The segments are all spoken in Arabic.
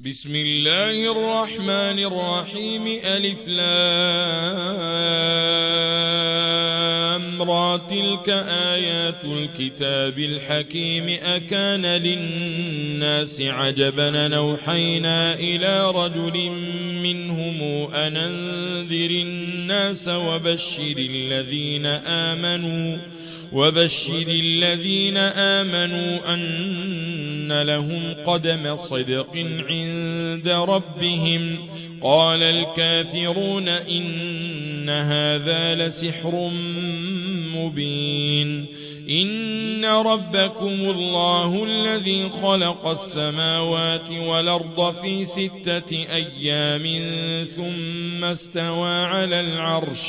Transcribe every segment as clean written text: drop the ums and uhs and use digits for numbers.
بسم الله الرحمن الرحيم ألف لام را تلك آيات الكتاب الحكيم أكان للناس عجبا أوحينا إلى رجل منهم أن أنذر الناس وبشر الذين آمنوا أن لهم قدم صدق عند ربهم. قال الكافرون إن هذا لسحر مبين. إن ربكم الله الذي خلق السماوات والأرض في 6 أيام ثم استوى على العرش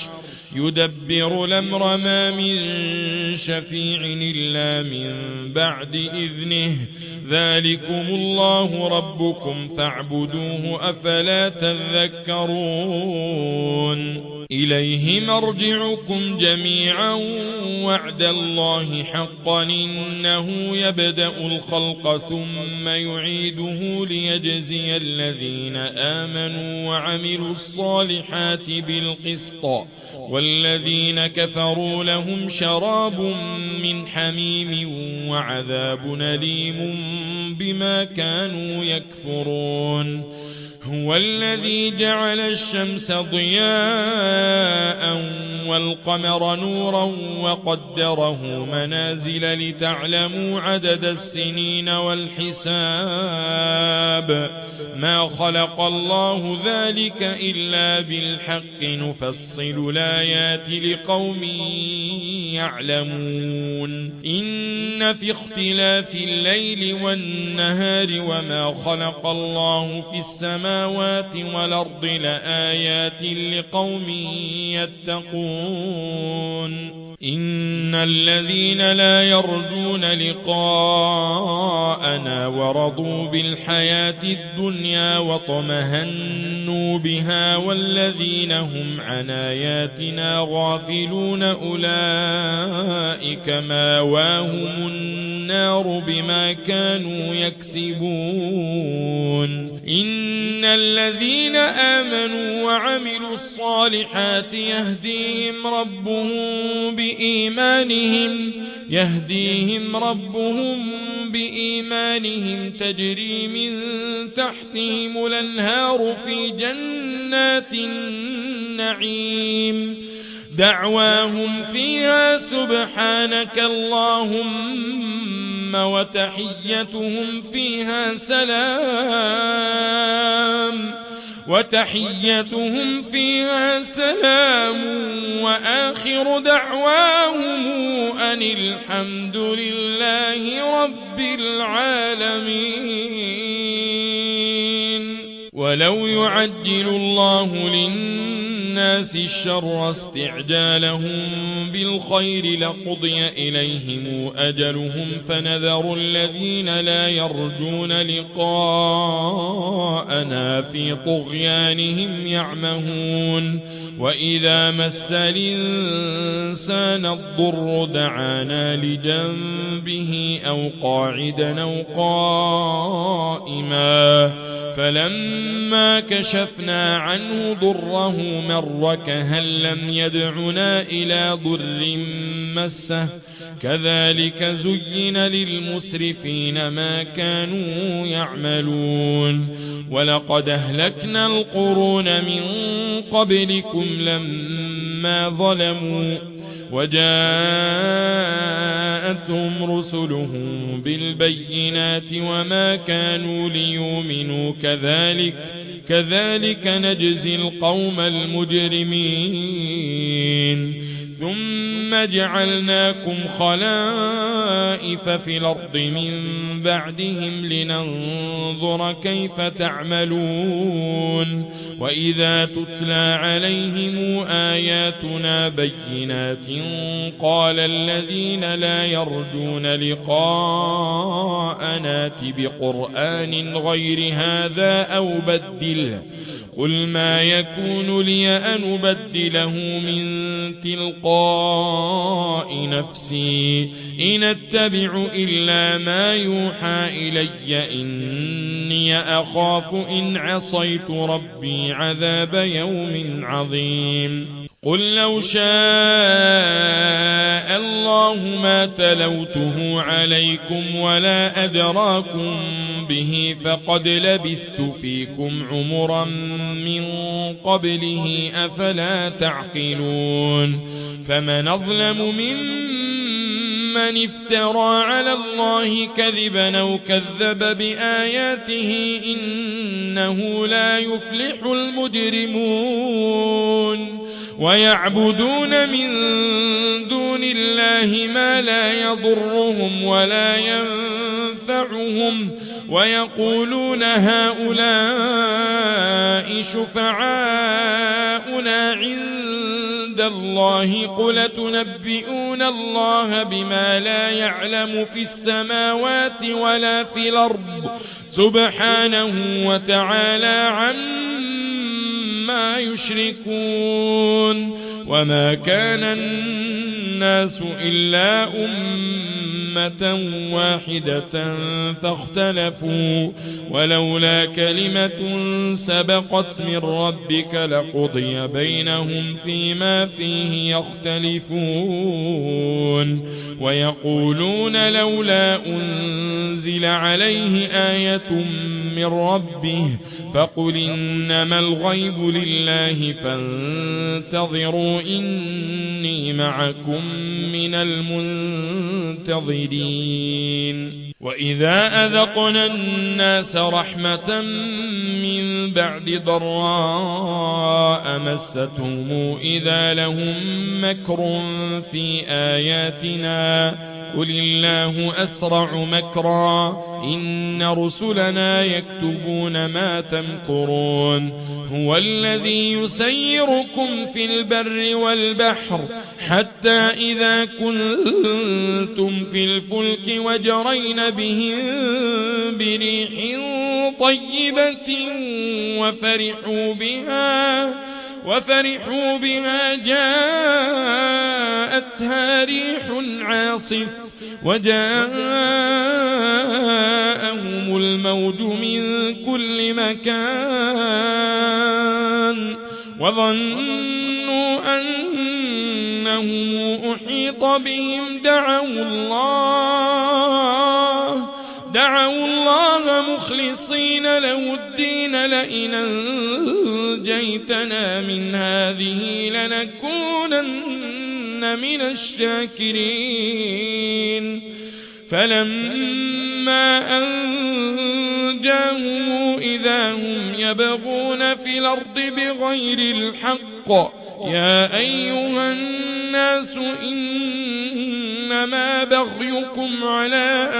يدبر الأمر ما من شفيع إلا من بعد إذنه ذلكم الله ربكم فاعبدوه أفلا تذكرون. إليه مرجعكم جميعا وعد الله حقا إنه يبدأ الخلق ثم يعيده ليجزي الذين آمنوا وعملوا الصالحات بالقسط والذين كفروا لهم شراب من حميم وعذاب أليم بما كانوا يكفرون. هو الذي جعل الشمس ضياء والقمر نورا وقدره منازل لتعلموا عدد السنين والحساب ما خلق الله ذلك إلا بالحق نفصل الآيات لقوم يعلمون. إن في اختلاف الليل والنهار وما خلق الله في السماوات والأرض لآيات لقوم يتقون. إن الذين لا يرجون لقاءنا ورضوا بالحياة الدنيا واطمأنوا بها والذين هم عن آياتنا غافلون أولئك مأواهم النار بما كانوا يكسبون. إن الذين آمنوا وعملوا الصالحات يهديهم ربهم بإيمانهم تجري من تحتهم الأنهار في جنات النعيم دعواهم فيها سبحانك اللهم وتحيتهم فيها سلام وآخر دعواهم أن الحمد لله رب العالمين. ولو يعجل الله للناس الشر استعجالهم بالخير لقضي إليهم أجلهم فنذر الذين لا يرجون لقاءنا في طغيانهم يعمهون. وإذا مس الإنسان الضر دعانا لجنبه أو قاعدا أو قائما فلما كشفنا عنه ضره مر كهن لم يدعنا إلى ضر مسه كذلك زين للمسرفين ما كانوا يعملون. ولقد أهلكنا القرون من قبلكم لما ظلموا وجاءتهم رسلهم بالبينات وما كانوا ليؤمنوا كذلك نجزي القوم المجرمين. ثم جعلناكم خلائف في الأرض من بعدهم لننظر كيف تعملون. وإذا تتلى عليهم آياتنا بينات قال الذين لا يرجون لقاءنا ائت بقرآن غير هذا أو بدله قل ما يكون لي أن أبدله من تلقاء نفسي إن أتبع إلا ما يوحى إلي إني أخاف إن عصيت ربي عذاب يوم عظيم قل لو شاء الله ما تلوته عليكم ولا أدراكم به فقد لبثت فيكم عمرا من قبله أفلا تعقلون فمن أظلم ممن افترى على الله كذبا أو كذب بآياته إنه لا يفلح المجرمون ويعبدون من دون الله ما لا يضرهم ولا ينفعهم ويقولون هؤلاء شفعاؤنا عند الله قل تنبئون الله بما لا يعلم في السماوات ولا في الأرض سبحانه وتعالى عما يشركون وما كان الناس إلا أمة واحدة فاختلفوا ولولا كلمة سبقت من ربك لقضي بينهم فيما فيه يختلفون ويقولون لولا أنزل عليه آية من ربه فقل إنما الغيب لله فانتظروا إني معكم من المنتظرين وإذا أذقنا الناس رحمة من بعد ضراء مستهم إذا لهم مكر في آياتنا قل الله أسرع مكرا إن رسلنا يكتبون ما تمكرون هو الذي يسيركم في البر والبحر حتى إذا كنتم في الفلك وجرين بهم بريح طيبة وفرحوا بها جاءتها ريح عاصف وجاءهم الموج من كل مكان وظنوا أنهم أحيط بهم دعوا الله مخلصين له الدين لئن أنجيتنا من هذه لنكونن من الشاكرين فلما أنجاهم إذا هم يبغون في الأرض بغير الحق يا أيها الناس إنما بغيكم على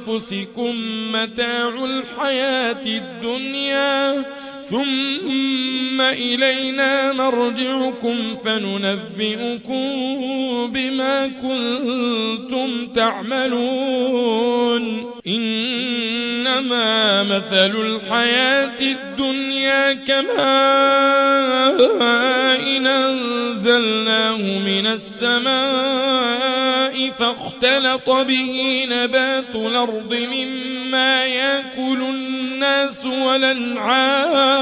أنفسكم متاع الحياة الدنيا ثم إلينا مرجعكم فننبئكم بما كنتم تعملون إنما مثل الحياة الدنيا كماء أنزلناه من السماء فاختلط به نبات الأرض مما يأكل الناس والأنعام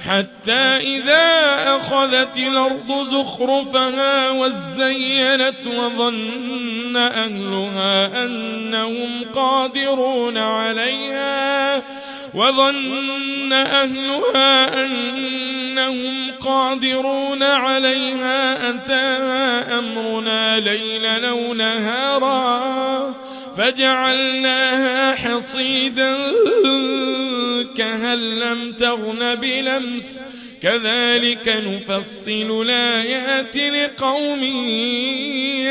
حتى إذا أخذت الأرض زخرفها وزينت وظن أهلها أنهم قادرون عليها أتاها أمرنا ليلا أو نهارا فجعلناها حصيدا كهن لم تغن بلمس كذلك نفصل الآيات لقوم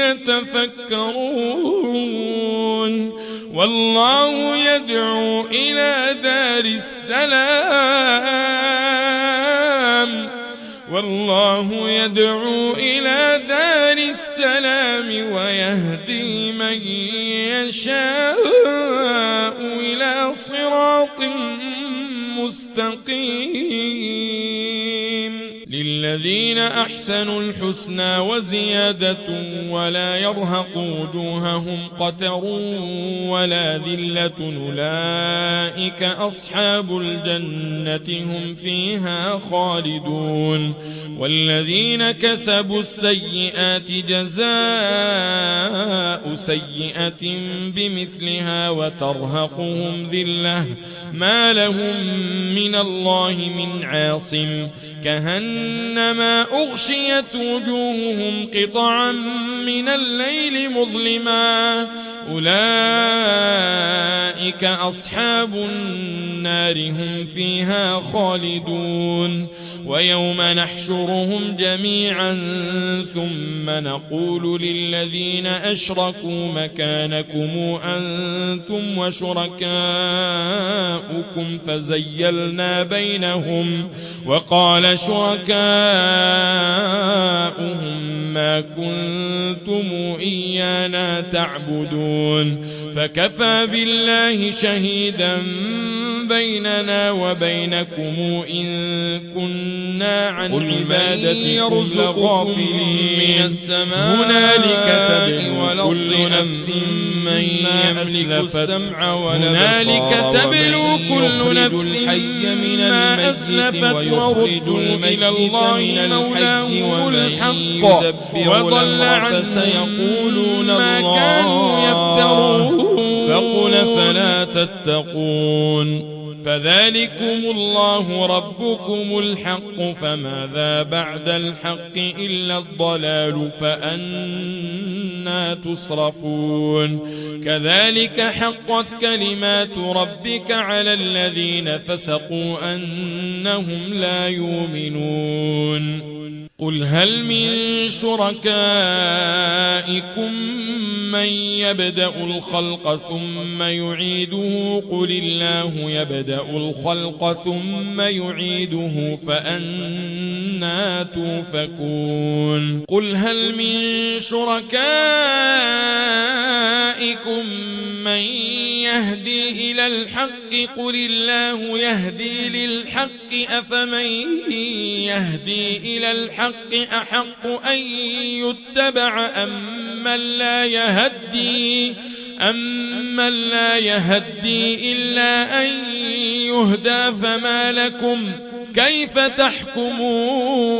يتفكرون والله يدعو إلى دار السلام ويهدي من يشاء إلى صراط مستقيم للذين أحسنوا الحسنى وزيادة ولا يرهق وجوههم قتر ولا ذلة أولئك أصحاب الجنة هم فيها خالدون والذين كسبوا السيئات جزاء سيئة بمثلها وترهقهم ذلة ما لهم من الله من عاصم كأنما أغشيت وجوههم قطعا من الليل مظلما أولئك أصحاب النار هم فيها خالدون ويوم نحشرهم جميعا ثم نقول للذين أشركوا مكانكم أنتم وشركاؤكم فزيلنا بينهم وقال شركاؤهم ما كنتم إيانا تعبدون فكفى بالله شهيدا بيننا وبينكم إن كنا عن عبادتكم لغافلين هنالك تبلو كل نفس من يملك السمع هنالك تبلو كل نفس ما أسلفت وردوا إلى الله مولاهم الحق وضل عنهم ما كانوا يفترون فقل فلا تتقون فذلكم الله ربكم الحق فماذا بعد الحق إلا الضلال فأنى تصرفون كذلك حقت كلمات ربك على الذين فسقوا أنهم لا يؤمنون قل هل من شركائكم من يبدأ الخلق ثم يعيده قل الله يبدأ الخلق ثم يعيده فأنى توفكون قل هل من شركائكم من يهدي إلى الحق قل الله يهدي للحق أفمن يهدي إلى الحق أحق أن يتبع أمن لا يهدي إلا أن يهدى فما لكم كيف تحكمون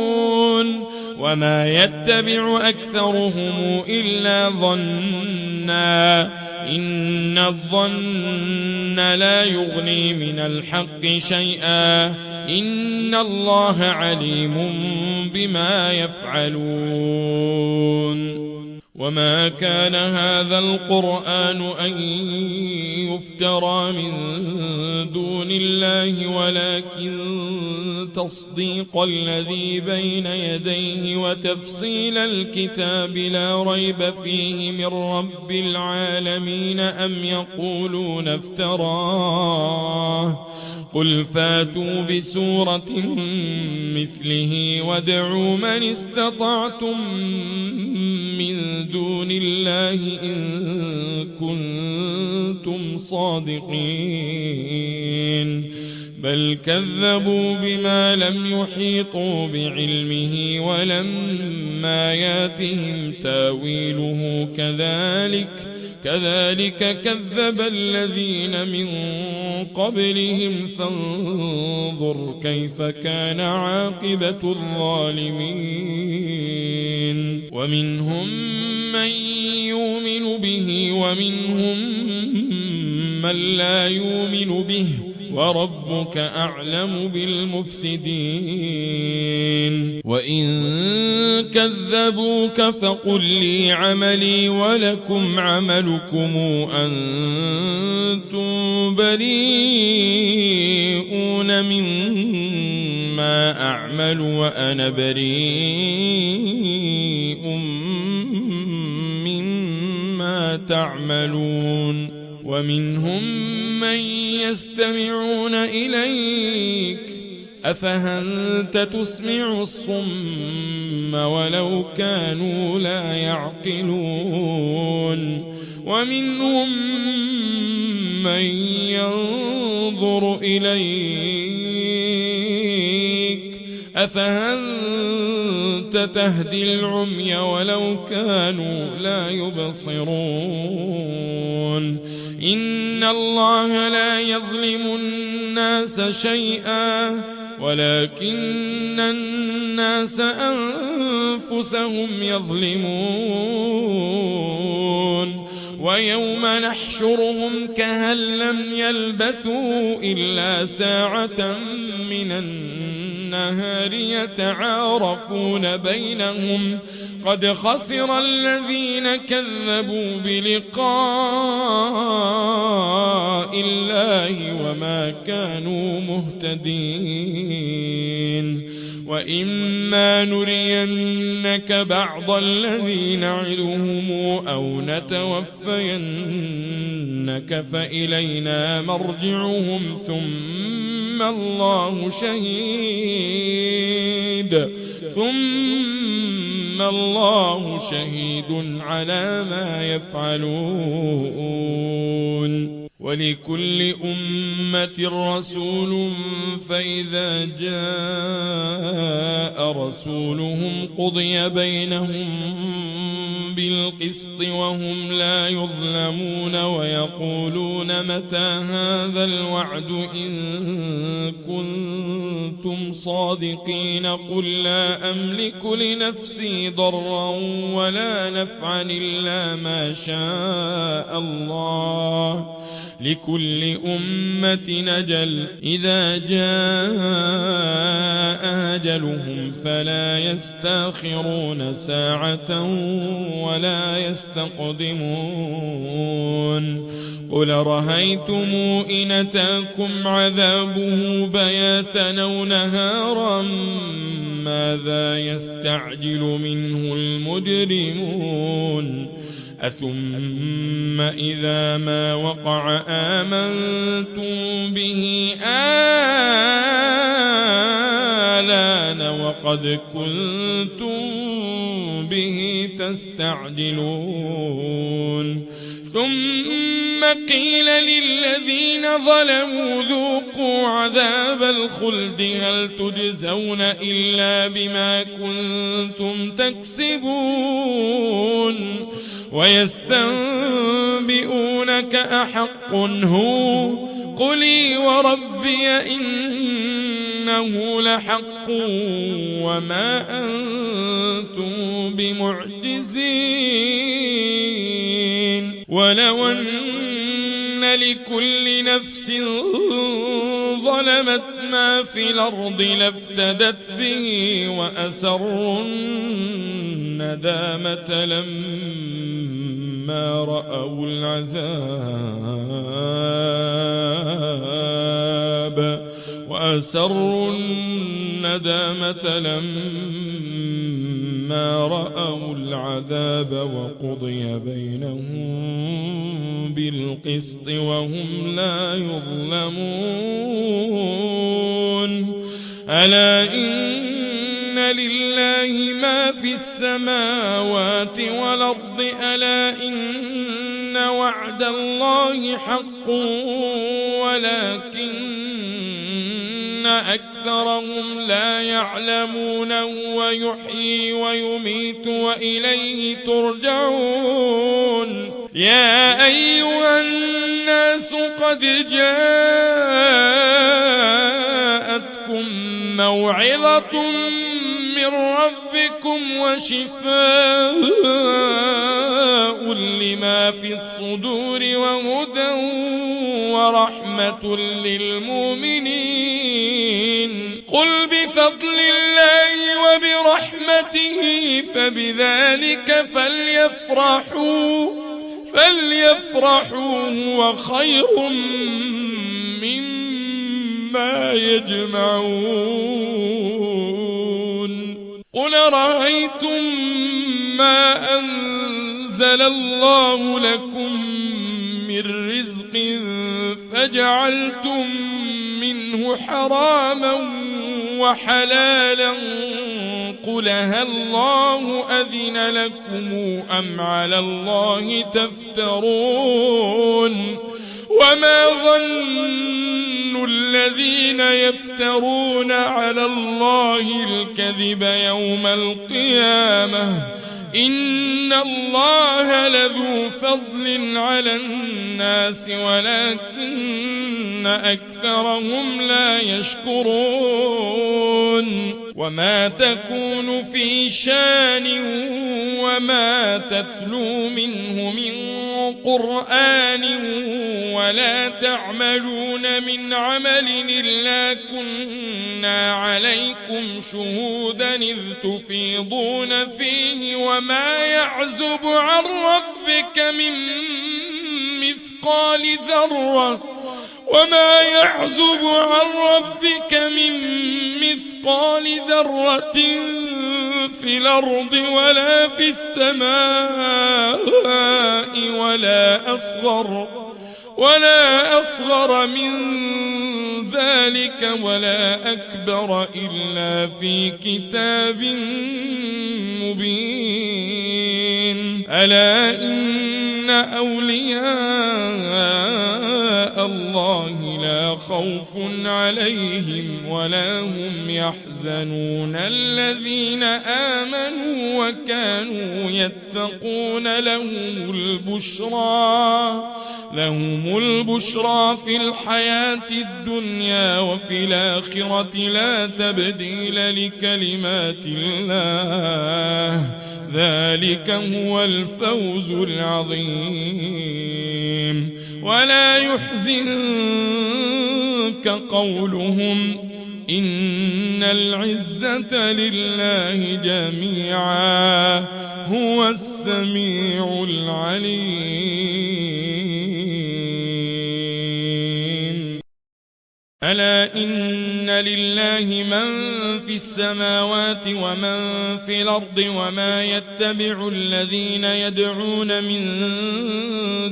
وما يتبع أكثرهم إلا ظنا إن الظن لا يغني من الحق شيئا إن الله عليم بما يفعلون وما كان هذا القرآن أن يفترى من دون الله ولكن تصديق الذي بين يديه وتفصيل الكتاب لا ريب فيه من رب العالمين أم يقولون افتراه قل فاتوا بسورة مثله وادعوا من استطعتم من دون الله إن كنتم صادقين بل كذبوا بما لم يحيطوا بعلمه ولما ياتهم تاويله كذلك كذب الذين من قبلهم فانظر كيف كان عاقبة الظالمين ومنهم من يؤمن به ومنهم من لا يؤمن به وربك أعلم بالمفسدين وإن كذبوك فقل لي عملي ولكم عملكم أنتم بريئون مما أعمل وأنا بريء مما تعملون ومنهم من يستمعون إليك أفأنت تسمع الصم ولو كانوا لا يعقلون ومنهم من ينظر ينظر إليك أفأنت تهدي العمي ولو كانوا لا يبصرون إن الله لا يظلم الناس شيئا ولكن الناس أنفسهم يظلمون ويوم نحشرهم كأن لم يلبثوا إلا ساعة من النهار يتعارفون بينهم قد خسر الذين كذبوا بلقاء الله وما كانوا مهتدين وإما نرينك بعض الذي نعدهم أو نتوفينك فإلينا مرجعهم ثم الله شهيد على ما يفعلون ولكل أمة رسول فإذا جاء رسولهم قضي بينهم بالقسط وهم لا يظلمون ويقولون متى هذا الوعد إن كنتم صادقين قل لا أملك لنفسي ضرا ولا نفعا إلا ما شاء الله لكل أمة أجل إذا جاء أجلهم فلا يستأخرون ساعة ولا يستقدمون قل رأيتم إن أتاكم عذابه بياتا أو نهارا ماذا يستعجل منه المجرمون أثم إذا ما وقع آمنتم به آلان وقد كنتم به تستعجلون ثم قيل للذين ظلموا ذوقوا عذاب الخلد هل تجزون إلا بما كنتم تكسبون ويستنبئونك أحق هو قل وربي إنه لحق وما أنتم بمعجزين ولو أن لكل نفس ظلمت ما في الأرض لافتدت به وأسروا الندامة لما رأوا العذاب وقضي بينهم بالقسط وهم لا يظلمون ألا إن لله ما في السماوات والأرض ألا إن وعد الله حق ولكن أكثرهم لا يعلمون ويحيي ويميت وإليه ترجعون يا أيها الناس قد جاءتكم موعظة من ربكم وشفاء لما في الصدور وهدى ورحمة للمؤمنين قل بفضل الله وبرحمته فبذلك فليفرحوا هو خير مما يجمعون قل رأيتم ما أنزل الله لكم من رزق فجعلتم منه حراما وحلالا قل هل الله أذن لكم أم على الله تفترون وما ظن الذين يفترون على الله الكذب يوم القيامة إن الله لذو فضل على الناس ولكن أكثرهم لا يشكرون وما تكون في شان وما تتلو منه من قرآن ولا تعملون من عمل إلا كنا عليكم شهودا إذ تفيضون فيه وما يعزب عن ربك من مثقال ذرة في الأرض ولا في السماء ولا أصغر من ذلك ولا أكبر إلا في كتاب مبين ألا إن أولياء الله لا خوف عليهم ولا هم يحزنون الذين آمنوا وكانوا يتقون لهم البشرى في الحياة الدنيا وفي الآخرة لا تبديل لكلمات الله ذلك هو الفوز العظيم ولا يحزنك قولهم إن العزة لله جميعا هو السميع العليم ألا إن لله من في السماوات ومن في الأرض وما يتبع الذين يدعون من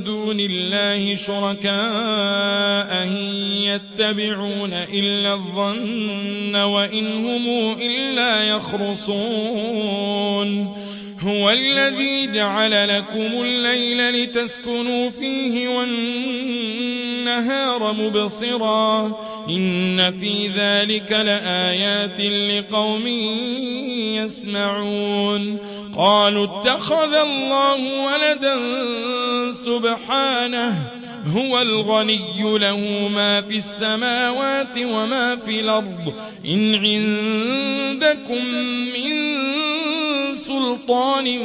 دون الله شركاء إن يتبعون إلا الظن وإن هم إلا يخرصون هو الذي جعل لكم الليل لتسكنوا فيه والنهار مبصرا إن في ذلك لآيات لقوم يسمعون قالوا اتخذ الله ولدا سبحانه هو الغني له ما في السماوات وما في الأرض إن عندكم من سلطان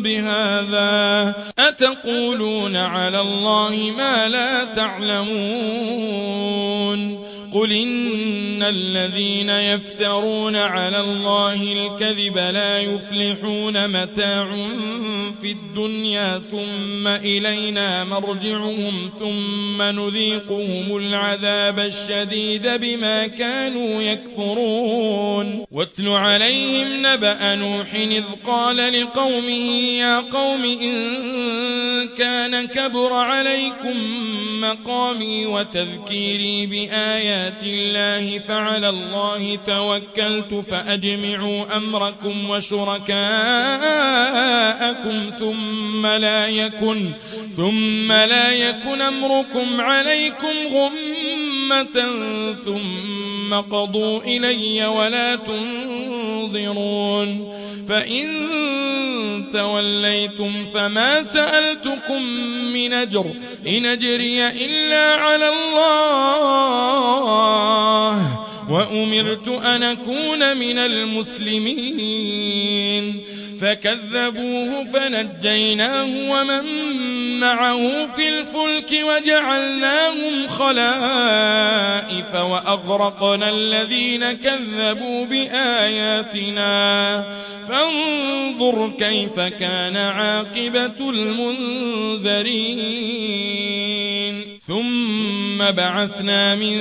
بهذا أتقولون على الله ما لا تعلمون قل إن الذين يفترون على الله الكذب لا يفلحون متاع في الدنيا ثم إلينا مرجعهم ثم نذيقهم العذاب الشديد بما كانوا يكفرون واتل عليهم نبأ نوح إذ قال لقومه يا قوم إن كان كبر عليكم مقامي وتذكيري بآيات الله فعلى الله توكلت فأجمعوا أمركم وشركاءكم ثم لا يكن أمركم عليكم غمة ثم قضوا إلي ولا تنظرون فإن توليتم فما سألتكم من أجر إن أجري إلا على الله وأمرت أن أكون من المسلمين فكذبوه فنجيناه ومن معه في الفلك وجعلناهم خلائف وأغرقنا الذين كذبوا بآياتنا فانظر كيف كان عاقبة المنذرين ثم بعثنا من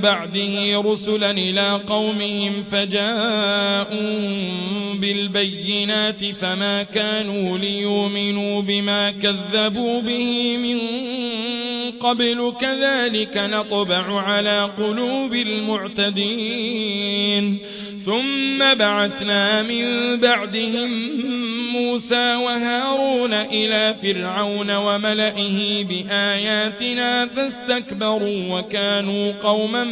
بعده رسلا إلى قومهم فجاءوا بالبينات فما كانوا ليؤمنوا بما كذبوا به من قبل كذلك نطبع على قلوب المعتدين ثم بعثنا من بعدهم موسى وهارون إلى فرعون وملئه بآياتنا بآياتنا فاستكبروا وكانوا قوما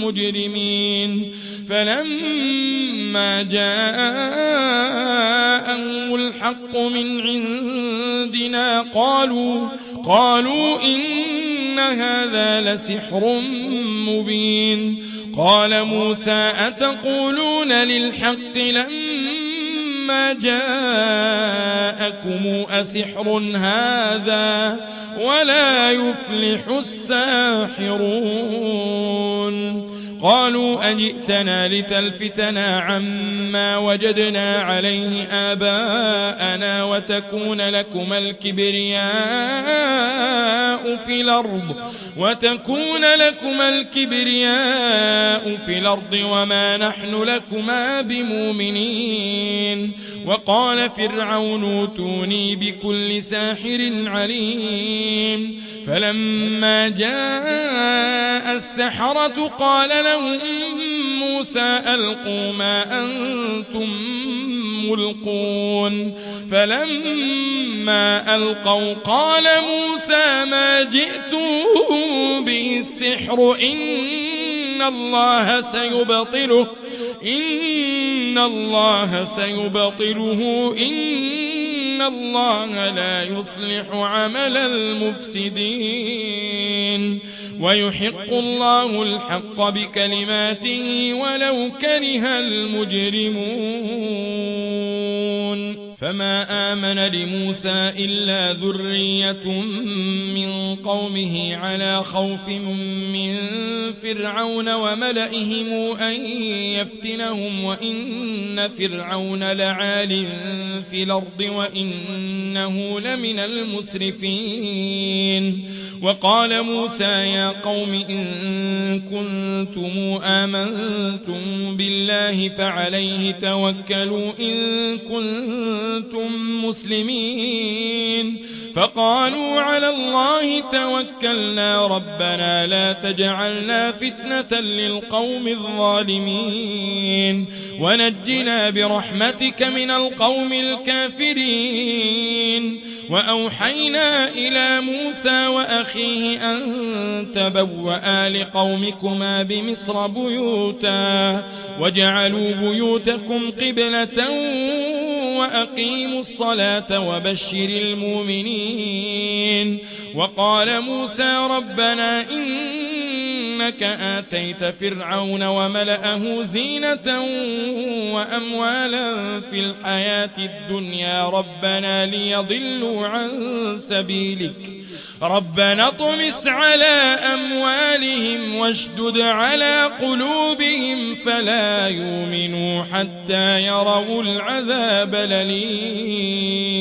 مجرمين فلما جاءهم الحق من عندنا قالوا إن هذا لسحر مبين قال موسى أتقولون للحق لما جاءكم أسحر هذا ولا يفلح الساحرون قالوا أجئتنا لتلفتنا عما وجدنا عليه آباءنا وتكون لكما الكبرياء في الأرض وما نحن لكما بمؤمنين وقال فرعون اوتوني بكل ساحر عليم فلما جاء السحرة قال لهم موسى ألقوا ما أنتم ملقون فلما ألقوا قال موسى ما جئتم به السحر إن الله سيبطله إن الله لا يصلح عمل المفسدين ويحق الله الحق بكلماته ولو كره المجرمون فما آمن لموسى إلا ذرية من قومه على خوف من فرعون وملئهم أن يفتنهم وإن فرعون لعال في الأرض وإنه لمن المسرفين وقال موسى يا قوم إن كنتم آمنتم بالله فعليه توكلوا إن كنتم مسلمين فقالوا على الله توكلنا ربنا لا تجعلنا فتنة للقوم الظالمين ونجنا برحمتك من القوم الكافرين وأوحينا إلى موسى وأخيه أن تبوأ لقومكما بمصر بيوتا واجعلوا بيوتكم قبلة وأقيموا الصلاة وبشر المؤمنين وقال موسى ربنا إنك آتيت فرعون وملأه زينة وأموالا في الحياة الدنيا ربنا ليضلوا عن سبيلك ربنا اطمس على أموالهم واشدد على قلوبهم فلا يؤمنوا حتى يروا العذاب الأليم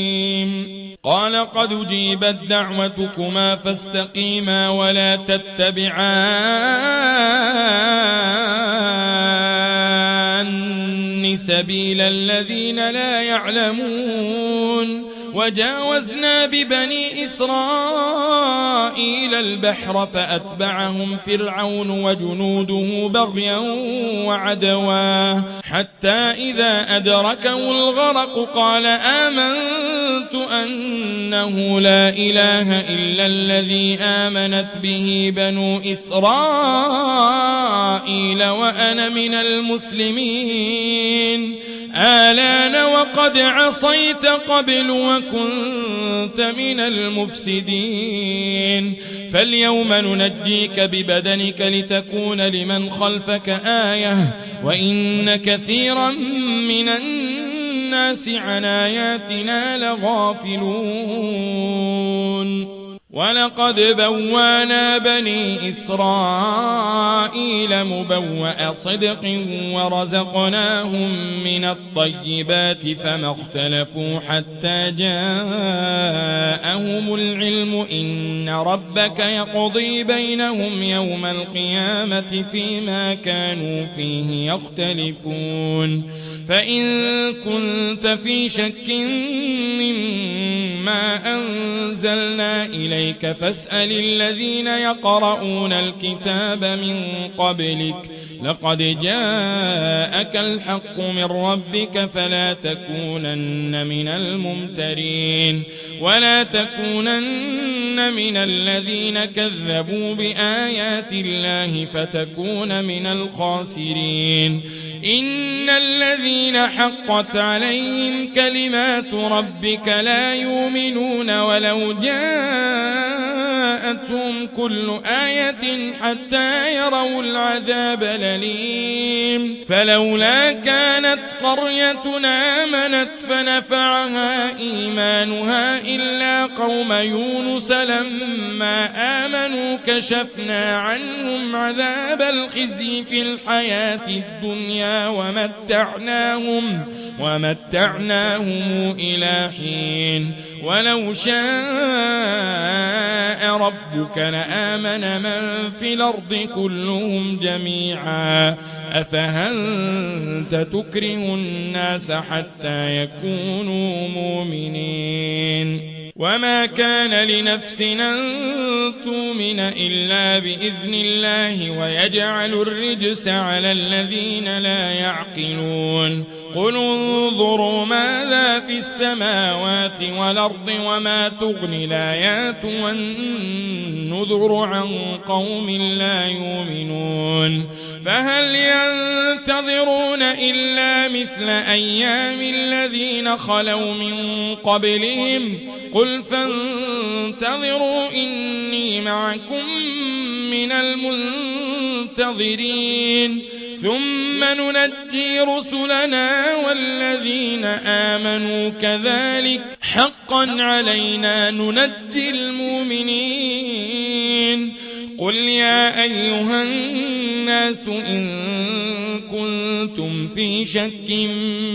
قال قد أجيبت دعوتكما فاستقيما ولا تتبعان سبيل الذين لا يعلمون وجاوزنا ببني إسرائيل البحر فأتبعهم فرعون وجنوده بغيا وعدوا حتى إذا أدركه الغرق قال آمنت أنه لا إله إلا الذي آمنت به بنو إسرائيل وأنا من المسلمين آلان وقد عصيت قبل وكنت من المفسدين فاليوم ننجيك ببدنك لتكون لمن خلفك آية وإن كثيرا من الناس عن آياتنا لغافلون ولقد بوانا بني إسرائيل مبوأ صدق ورزقناهم من الطيبات فما اختلفوا حتى جاءهم العلم إن ربك يقضي بينهم يوم القيامة فيما كانوا فيه يختلفون فإن كنت في شك مما ما أنزلنا إليك فاسأل الذين يقرؤون الكتاب من قبلك لقد جاءك الحق من ربك فلا تكونن من الممترين ولا تكونن من الذين كذبوا بآيات الله فتكون من الخاسرين إن الذين حقت عليهم كلمات ربك لا يؤمنون ولو جاءتهم كل آية حتى يروا العذاب الأليم فلولا كانت قرية آمنت فنفعها إيمانها إلا قوم يونس لما آمنوا كشفنا عنهم عذاب الخزي في الحياة الدنيا ومتعناهم إلى حين ولو شاء ربك لآمن من في الأرض كلهم جميعا أفأنت تكره الناس حتى يكونوا مؤمنين وما كان لنفس أن تؤمن إلا بإذن الله ويجعل الرجس على الذين لا يعقلون قل انظروا ماذا في السماوات والأرض وما تغني الآيات والنذر عن قوم لا يؤمنون فهل ينتظرون إلا مثل أيام الذين خلوا من قبلهم قل فانتظروا إني معكم من المنتظرين ثم ننجي رسلنا والذين آمنوا كذلك حقا علينا ننجي المؤمنين قل يا أيها الناس إن كنتم في شك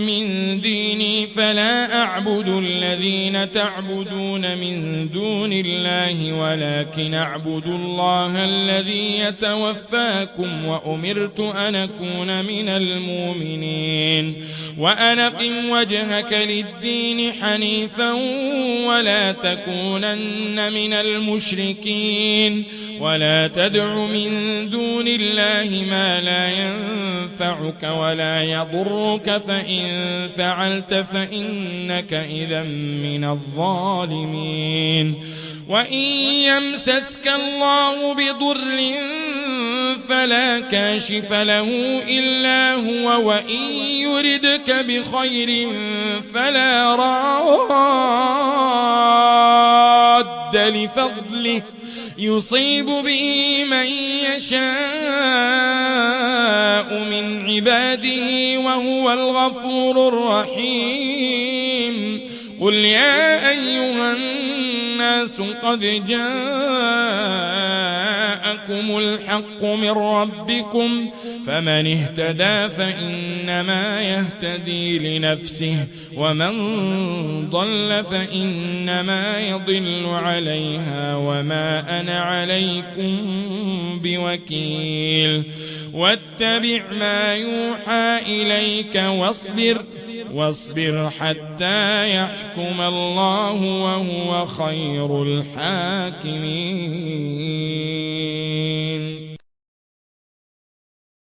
من ديني فلا أعبد الذين تعبدون من دون الله ولكن أعبد الله الذي يتوفاكم وأمرت أن أكون من المؤمنين وأن أقم وجهك للدين حنيفا ولا تكونن من المشركين ولا تدع من دون الله ما لا ينفعك ولا يضرك فإن فعلت فإنك إذا من الظالمين وإن يمسسك الله بضر فلا كاشف له إلا هو وإن يردك بخير فلا راد لفضله يصيب به من يشاء من عباده وهو الغفور الرحيم قل يا أيها الناس قد جاءكم الحق من ربكم فمن اهتدى فإنما يهتدي لنفسه ومن ضل فإنما يضل عليها وما أنا عليكم بوكيل واتبع ما يوحى إليك واصبر حتى يحكم الله وهو خير الحاكمين